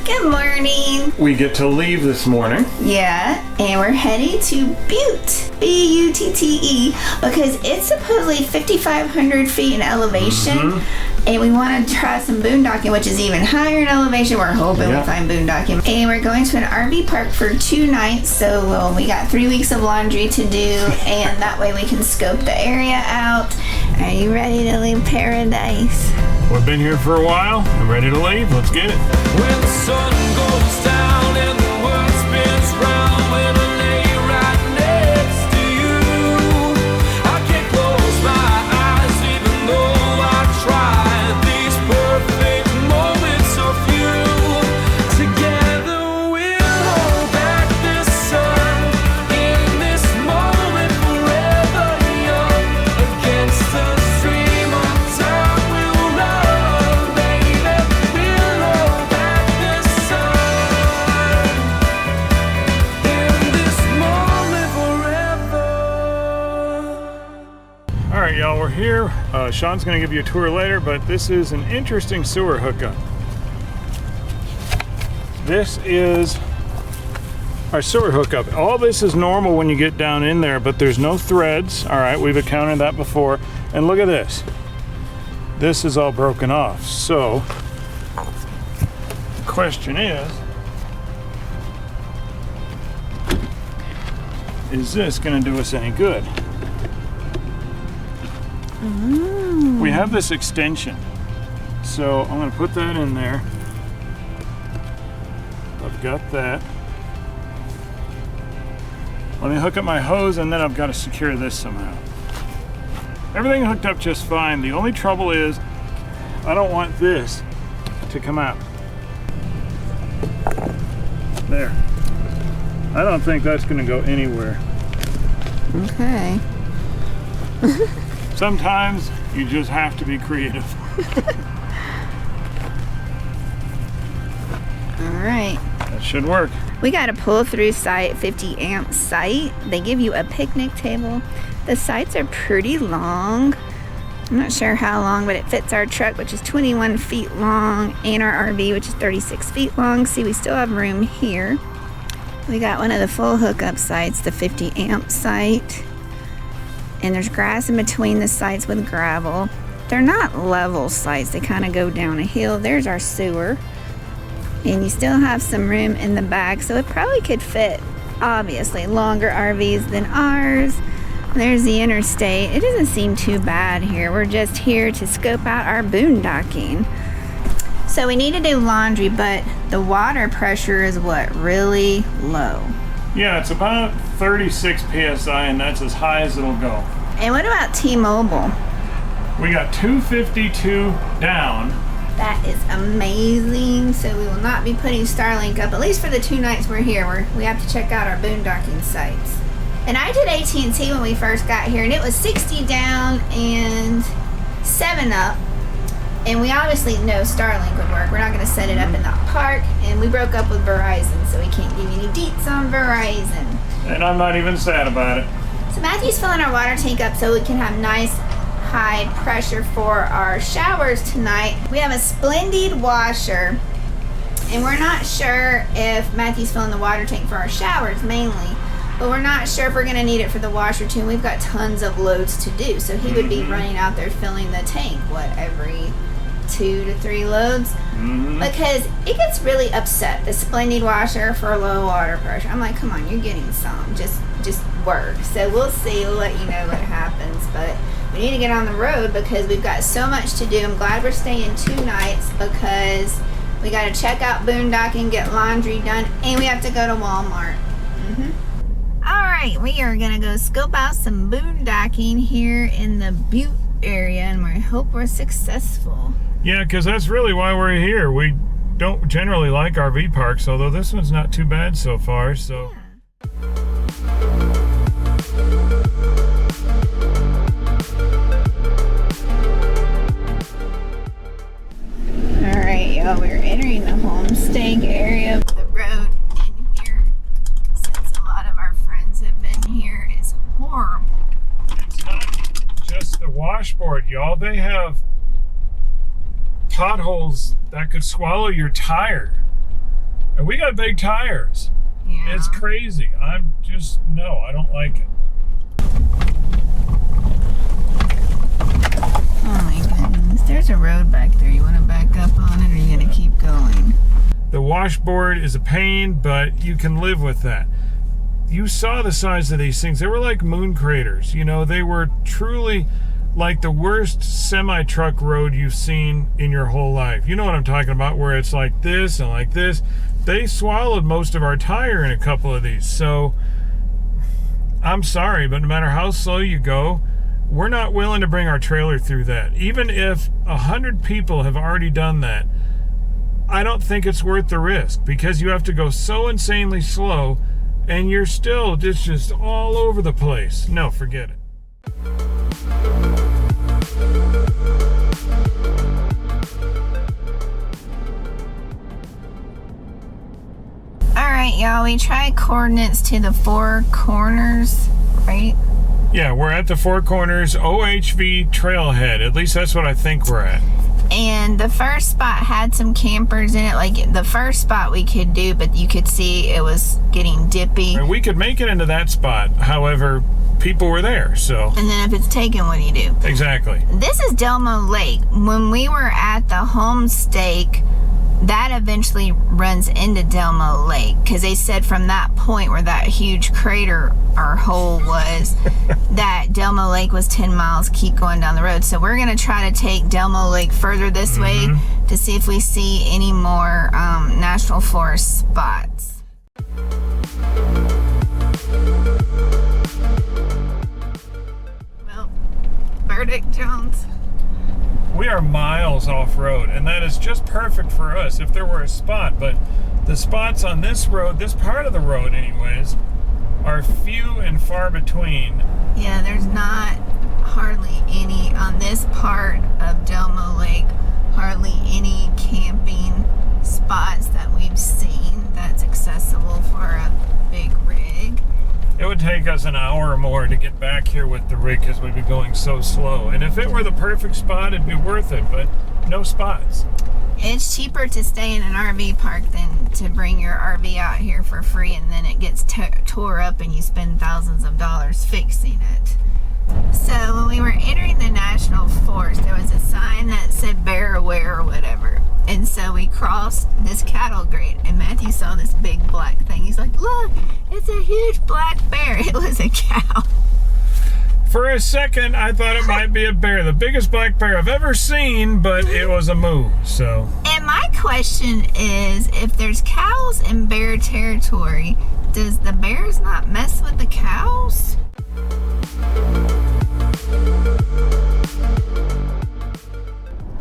Good morning. We get to leave this morning. Yeah, and we're heading to Butte, B-U-T-T-E, because it's supposedly 5,500 feet in elevation, and we want to try some boondocking, which is even higher in elevation. We're hoping we find boondocking. And we're going to an RV park for 2 nights, so we got 3 weeks of laundry to do, and that way we can scope the area out. Are you ready to leave paradise? We've been here for a while. I'm ready to leave. Let's get it. When the sun goes down and the world spins round, when I lay right next to you, I can't close my eyes even though I try. These perfect moments of you, together we'll hold back the sun. In this moment forever young, against the stream of time we'll run, baby. We'll hold back the sun. In this moment forever. All right, y'all, we're here. Sean's going to give you a tour later, but this is an interesting sewer hookup. This is our sewer hookup. All this is normal when you get down in there, but there's no threads. All right, we've encountered that before. And look at this. This is all broken off. So, the question is this going to do us any good? We have this extension, so I'm going to put that in there. I've got that. Let me hook up my hose, and then I've got to secure this somehow. Everything hooked up just fine. The only trouble is I don't want this to come out. There. I don't think that's going to go anywhere. Okay. Sometimes you just have to be creative. All right. That should work. We got a pull-through site, 50 amp site. They give you a picnic table. The sites are pretty long. I'm not sure how long, but it fits our truck, which is 21 feet long, and our RV, which is 36 feet long. See, we still have room here. We got one of the full hookup sites, the 50 amp site. And there's grass in between the sites with gravel. They're not level sites. They kind of go down a hill. There's our sewer. And you still have some room in the back, so it probably could fit, obviously, longer RVs than ours. There's the interstate. It doesn't seem too bad here. We're just here to scope out our boondocking. So we need to do laundry, but the water pressure is what? Really low. Yeah, it's about 36 PSI, and that's as high as it'll go. And what about T-Mobile? We got 252 down. That is amazing. So we will not be putting Starlink up, at least for the 2 nights we're here. We have to check out our boondocking sites. And I did AT&T when we first got here, and it was 60 down and 7 up. And we obviously know Starlink would work. We're not going to set it up in the park. And we broke up with Verizon, so we can't give you any deets on Verizon. And I'm not even sad about it. So Matthew's filling our water tank up so we can have nice high pressure for our showers tonight. We have a Splendid washer, and we're not sure if Matthew's filling the water tank for our showers mainly, but we're not sure if we're going to need it for the washer too. And we've got tons of loads to do, so he would be running out there filling the tank, what, every 2 to 3 loads? Because it gets really upset, the Splendid washer, for low water pressure. I'm like, come on, you're getting some, just work. So we'll see, we'll let you know what happens, but we need to get on the road because we've got so much to do. I'm glad we're staying 2 nights because we got to check out boondocking, get laundry done, and we have to go to Walmart. All right, we are gonna go scope out some boondocking here in the Butte area, and we hope we're successful. Yeah, because that's really why we're here. We don't generally like RV parks, although this one's not too bad so far, so. Yeah. Alright, y'all, we're entering the homestay area of the road in here. Since a lot of our friends have been here, is horrible. It's not just the washboard, y'all. They have potholes that could swallow your tire. And we got big tires. Yeah. It's crazy. No, I don't like it. Oh my goodness. There's a road back there. You want to back up on it, or are you going to keep going? The washboard is a pain, but you can live with that. You saw the size of these things. They were like moon craters. You know, they were truly like the worst semi-truck road you've seen in your whole life. You know what I'm talking about, where it's like this and like this. They swallowed most of our tire in a couple of these. So I'm sorry, but no matter how slow you go, we're not willing to bring our trailer through that. Even if 100 people have already done that, I don't think it's worth the risk, because you have to go so insanely slow and you're still just all over the place. No, forget it. Alright, y'all, we tried coordinates to the 4 corners, right? Yeah, we're at the 4 corners OHV trailhead. At least that's what I think we're at. And the first spot had some campers in it. Like, the first spot we could do, but you could see it was getting dippy. We could make it into that spot. However, people were there, so. And then if it's taken, what do you do? Exactly. This is Delmo Lake. When we were at the homestake, that eventually runs into Delmo Lake, because they said from that point where that huge crater or hole was, that Delmo Lake was 10 miles, keep going down the road. So we're going to try to take Delmo Lake further this way to see if we see any more National Forest spots. Well, verdict, Jones. We are miles off-road, and that is just perfect for us if there were a spot. But the spots on this road, this part of the road anyways, are few and far between. Yeah, there's not hardly any on this part of Delmo Lake, hardly any camping spots that we've seen that's accessible for a big rig. It would take us an hour or more to get back here with the rig because we'd be going so slow. And if it were the perfect spot, it'd be worth it, but no spots. It's cheaper to stay in an RV park than to bring your RV out here for free, and then it gets tore up and you spend thousands of dollars fixing it. So when we were entering the National Forest, there was a sign that said bear aware or whatever. And so we crossed this cattle grate, and Matthew saw this big black thing. He's like, look, it's a huge black bear. It was a cow. For a second, I thought it might be a bear. The biggest black bear I've ever seen, but it was a moo, so. And my question is, if there's cows in bear territory, does the bears not mess with the cows?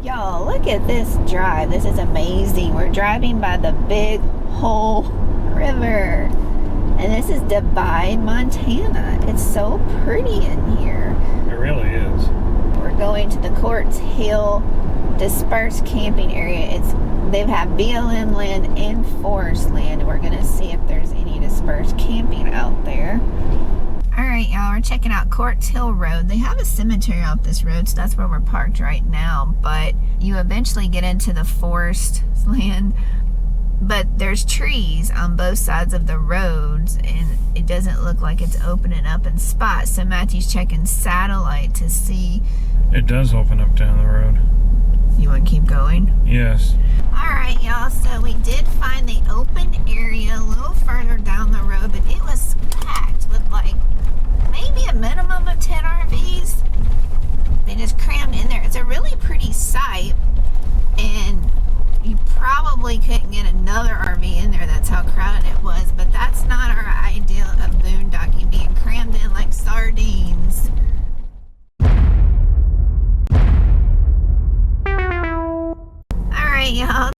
Y'all, look at this drive. This is amazing. We're driving by the Big Hole River. And this is Divide, Montana. It's so pretty in here. It really is. We're going to the Quartz Hill dispersed camping area. They have BLM land and forest land. We're going to see if there's any dispersed camping out there. Alright, y'all, we're checking out Quartz Hill Road. They have a cemetery off this road, so that's where we're parked right now. But you eventually get into the forest land. But there's trees on both sides of the roads, and it doesn't look like it's opening up in spots. So Matthew's checking satellite to see. It does open up down the road. You want to keep going? Yes. Alright, y'all, so we did find the open area a little further down the road, but it was packed with like maybe a minimum of 10 RVs. They just crammed in there. It's a really pretty site, and you probably couldn't get another RV in there. That's how crowded it was. But that's not our idea of boondocking, being crammed in like sardines. Alright, y'all.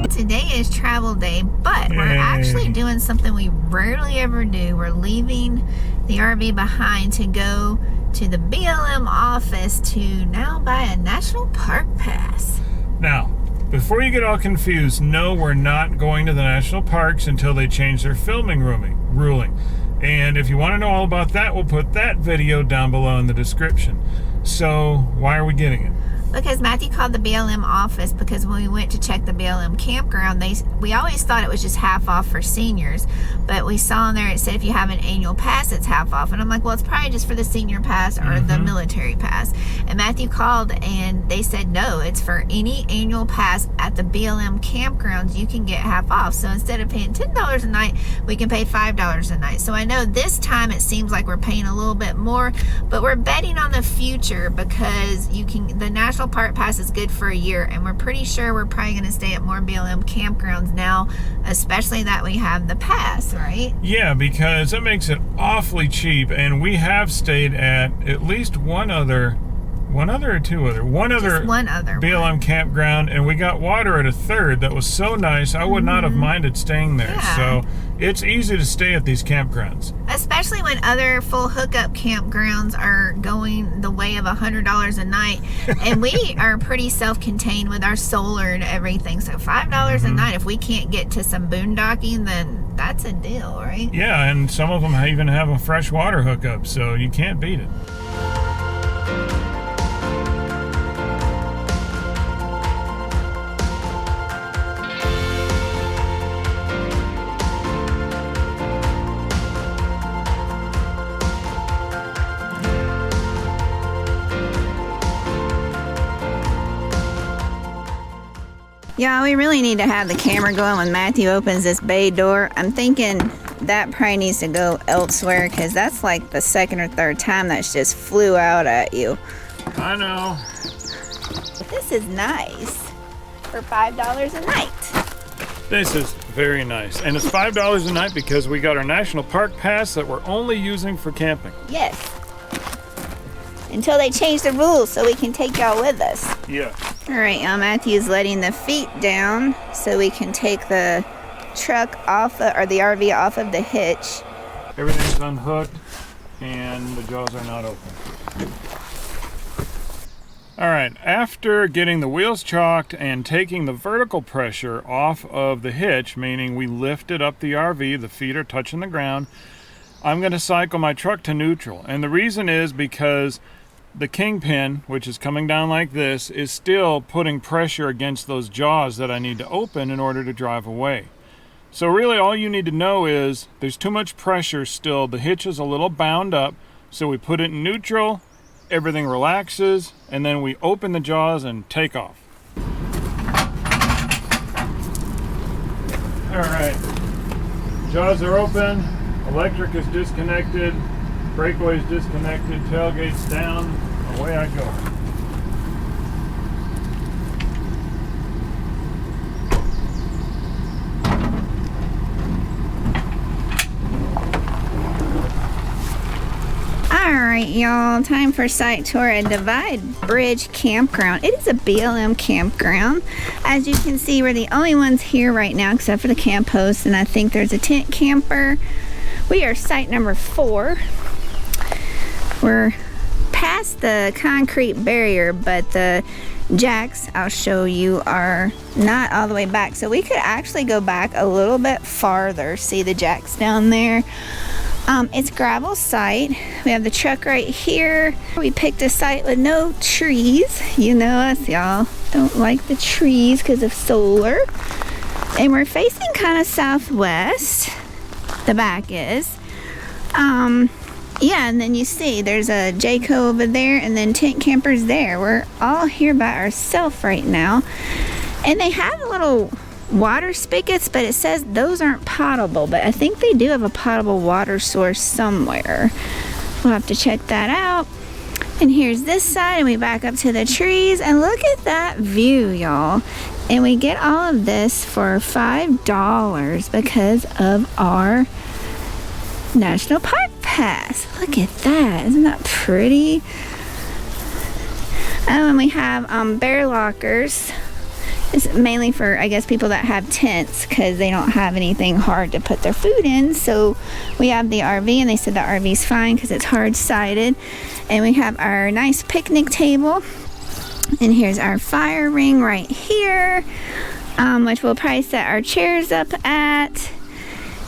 Today is travel day, but we're actually doing something we rarely ever do. We're leaving the RV behind to go to the BLM office to now buy a national park pass. Now, before you get all confused, no, we're not going to the national parks until they change their filming ruling. And if you want to know all about that, we'll put that video down below in the description. So, why are we getting it? because Matthew called the BLM office because when we went to check the BLM campground, we always thought it was just half off for seniors, but we saw in there it said if you have an annual pass it's half off, and I'm like, well, it's probably just for the senior pass or the military pass. And Matthew called and they said no, it's for any annual pass at the BLM campgrounds you can get half off. So instead of paying $10 a night, we can pay $5 a night. So I know this time it seems like we're paying a little bit more, but we're betting on the future because the National Park Pass is good for a year, and we're pretty sure we're probably going to stay at more BLM campgrounds now, especially that we have the pass, right? Yeah, because it makes it awfully cheap, and we have stayed at least one other BLM campground, and we got water at a third that was so nice I would not have minded staying there. Yeah. So it's easy to stay at these campgrounds, especially when other full hookup campgrounds are going the way of $100 a night, and we are pretty self-contained with our solar and everything. So $5 a night, if we can't get to some boondocking, then that's a deal, right? Yeah, and some of them even have a fresh water hookup, so you can't beat it. Yeah, we really need to have the camera going when Matthew opens this bay door. I'm thinking that probably needs to go elsewhere because that's like the second or third time that's just flew out at you. I know. This is nice for $5 a night. This is very nice. And it's $5 a night because we got our National Park Pass that we're only using for camping. Yes. Until they change the rules so we can take y'all with us. Yeah. All right, y'all, Matthew's letting the feet down so we can take the truck off, or the RV off of the hitch. Everything's unhooked and the jaws are not open. All right, after getting the wheels chalked and taking the vertical pressure off of the hitch, meaning we lifted up the RV, the feet are touching the ground, I'm going to cycle my truck to neutral. And the reason is because the kingpin, which is coming down like this, is still putting pressure against those jaws that I need to open in order to drive away. So really all you need to know is there's too much pressure still. The hitch is a little bound up, so we put it in neutral, everything relaxes, and then we open the jaws and take off. All right, jaws are open, electric is disconnected, breakaway is disconnected, tailgate's down, away I go. Alright, y'all, time for site tour at Divide Bridge Campground. It is a BLM campground. As you can see, we're the only ones here right now except for the camp host, and I think there's a tent camper. We are site number 4. We're past the concrete barrier, but the jacks, I'll show you, are not all the way back. So we could actually go back a little bit farther. See the jacks down there? It's gravel site. We have the truck right here. We picked a site with no trees. You know us, y'all. Don't like the trees because of solar. And we're facing kind of southwest. The back is. Yeah, and then you see there's a Jayco over there and then tent campers there. We're all here by ourselves right now. And they have little water spigots, but it says those aren't potable, but I think they do have a potable water source somewhere. We'll have to check that out. And here's this side, and we back up to the trees, and look at that view, y'all. And we get all of this for $5 because of our National Park Pass. Look at that. Isn't that pretty? Oh, and we have bear lockers. It's mainly for, I guess, people that have tents because they don't have anything hard to put their food in. So we have the RV, and they said the RV's fine because it's hard-sided. And we have our nice picnic table. And here's our fire ring right here, which we'll probably set our chairs up at.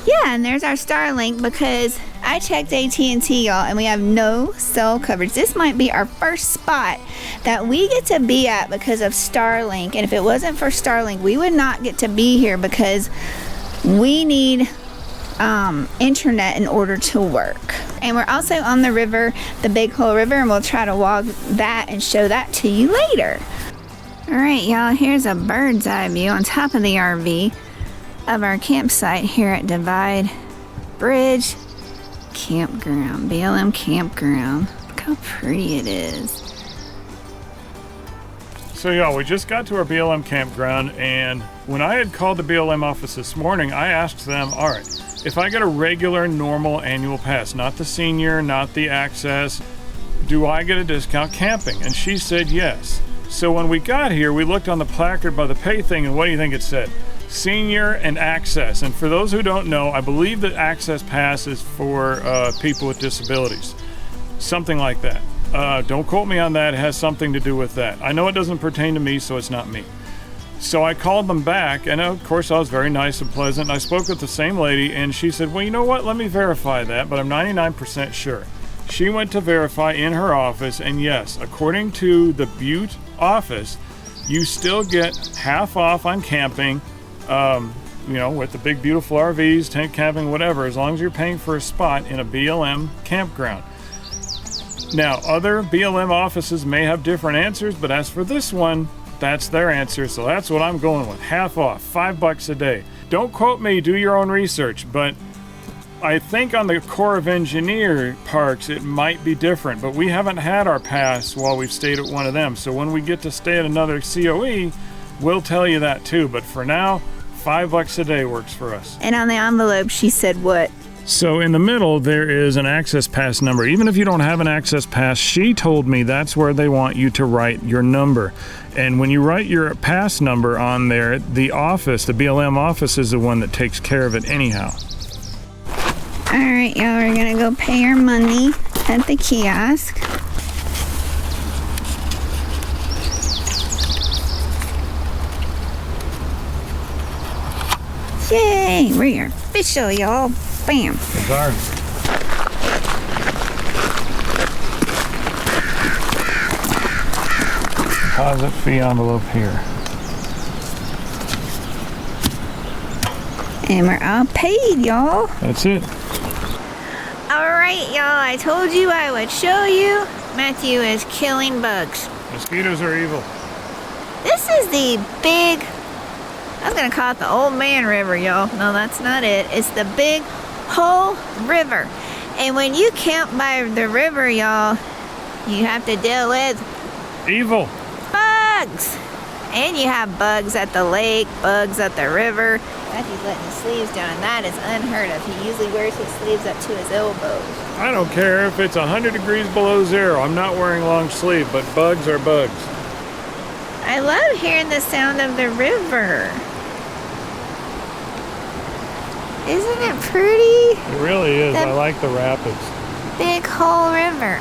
Yeah, and there's our Starlink because I checked AT&T, y'all, and we have no cell coverage. This might be our first spot that we get to be at because of Starlink. And if it wasn't for Starlink, we would not get to be here because we need internet in order to work. And we're also on the river, the Big Hole River, and we'll try to walk that and show that to you later. All right, y'all, here's a bird's eye view on top of the RV of our campsite here at Divide Bridge Campground, BLM Campground. Look how pretty it is. So y'all, we just got to our BLM campground, and when I had called the BLM office this morning, I asked them, all right, if I get a regular, normal annual pass, not the senior, not the access, do I get a discount camping? And she said yes. So when we got here, we looked on the placard by the pay thing, and what do you think it said? Senior and access. And for those who don't know, I believe that access pass is for people with disabilities. Something like that. Don't quote me on that. It has something to do with that. I know it doesn't pertain to me, so it's not me. So I called them back, and of course I was very nice and pleasant. And I spoke with the same lady, and she said, well, you know what? Let me verify that, but I'm 99% sure. She went to verify in her office, and yes, according to the Butte office, you still get half off on camping, you know, with the big beautiful RVs, tent camping, whatever, as long as you're paying for a spot in a BLM campground. Now, other BLM offices may have different answers, but as for this one, that's their answer, so that's what I'm going with. Half off, $5 a day. Don't quote me, do your own research, but I think on the Corps of Engineer parks it might be different, but we haven't had our pass while we've stayed at one of them, so when we get to stay at another COE, we'll tell you that too, but for now, $5 a day works for us. And on the envelope, she said what? So in the middle, there is an access pass number. Even if you don't have an access pass, she told me that's where they want you to write your number. And when you write your pass number on there, the office, the BLM office, is the one that takes care of it anyhow. All right, y'all, we're gonna go pay our money at the kiosk. Yay, we are official, y'all. Bam. It's ours. Deposit fee envelope here. And we're all paid, y'all. That's it. All right, y'all, I told you I would show you. Matthew is killing bugs. Mosquitoes are evil. This is the big, I was gonna call it the Old Man River, y'all. No, that's not it. It's the Big Hole River. And when you camp by the river, y'all, you have to deal with Evil. bugs. And you have bugs at the lake, bugs at the river. Matthew's letting his sleeves down, and that is unheard of. He usually wears his sleeves up to his elbows. I don't care if it's 100 degrees below zero. I'm not wearing long sleeve, but bugs are bugs. I love hearing the sound of the river. Isn't it pretty? It really is. I like the rapids. Big Hole River.